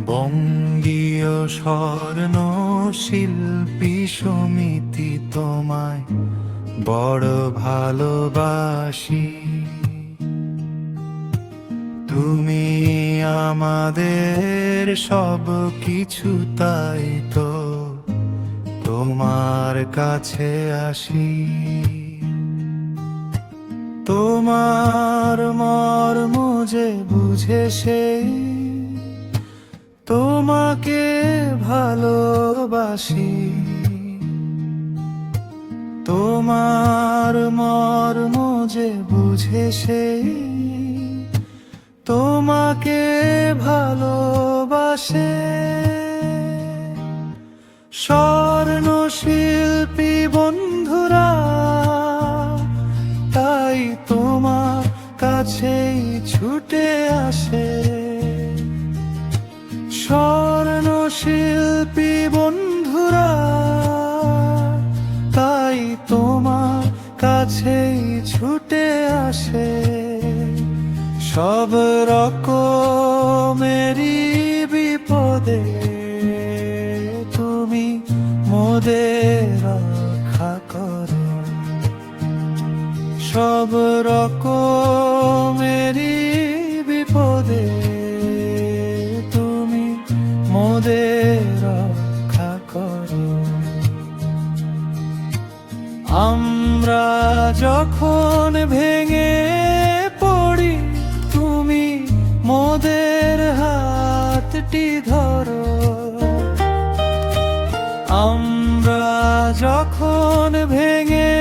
বঙ্গীয় স্বর্ণ শিল্পী সমিতি, তোমায় বড় ভালোবাসি। তুমি আমাদের সব কিছু, তাই তো তোমার কাছে আসি। তোমার মর্ম যে বুঝে সেই তোমাকে ভালোবাসি। তোমার মর্ম যে বুঝে সেই তোমাকে ভালোবাসে। স্বর্ণ শিল্পী বন্ধুরা তাই তোমার কাছেই ছুটে আসে। স্বর্ণ শিল্পী বন্ধুরা তাই তোমার কাছেই ছুটে আসে। সব রকমেরই বিপদে তুমি মোদের রক্ষা করো। সব রকমেরই বিপদে তুমি মোদের রক্ষা করো। আমরা যখন ভেঙে পড়ি তুমি মোদের হাতটি ধরো। আমরা যখন ভেঙে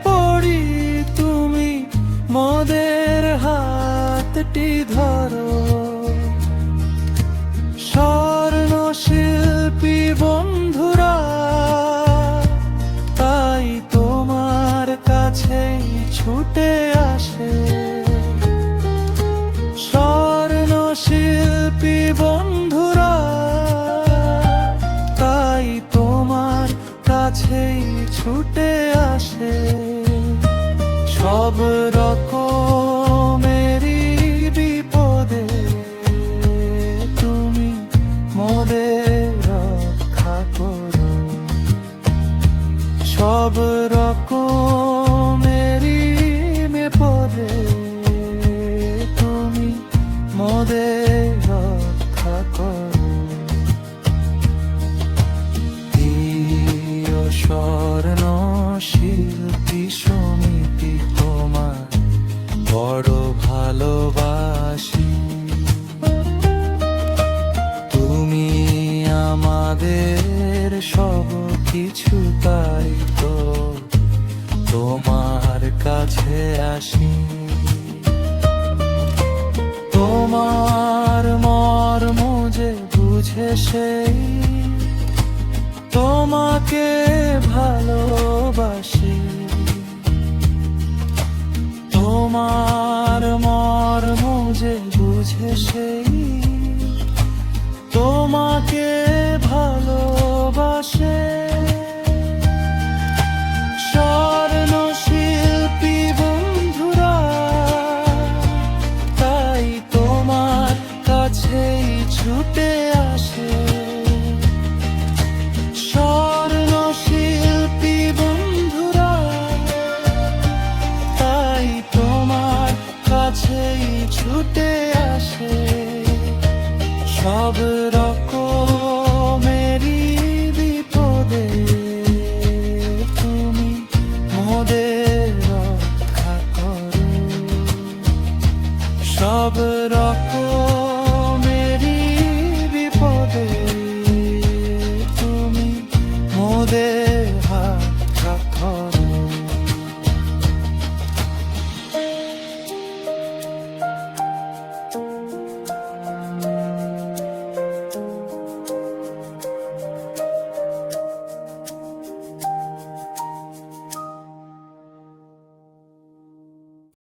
পড়ি তুমি মোদের হাতটি ধরো। স্বর্ণ শিল্পী বন্ধুরা তাই তোমার কাছেই ছুটে আসে। স্বর্ণ শিল্পী বন্ধুরা তাই তোমার কাছেই ছুটে আসে। সব রকমেরই বিপদে তুমি মোদের রক্ষা করো। সব রকমেরই বিপদে তুমি মোদের রক্ষা করো। প্রিয় স্বর্ণ শিল্পী সমিতি, তোমার বড় ভালোবাসি। তুমি আমাদের সব কিছু, তাই তো তোমার কাছে আসি। তোমার মর্ম যে বুঝে সেই তোমাকে ভালোবাসি। তোমার মর্ম যে বুঝে সেই তোমাকে ভালোবাসে। স্বর্ণ শিল্পী বন্ধুরা তাই তোমার কাছেই ছুটে আসে। স্বর্ণ শিল্পী বন্ধুরা তাই তোমার কাছেই ছুটে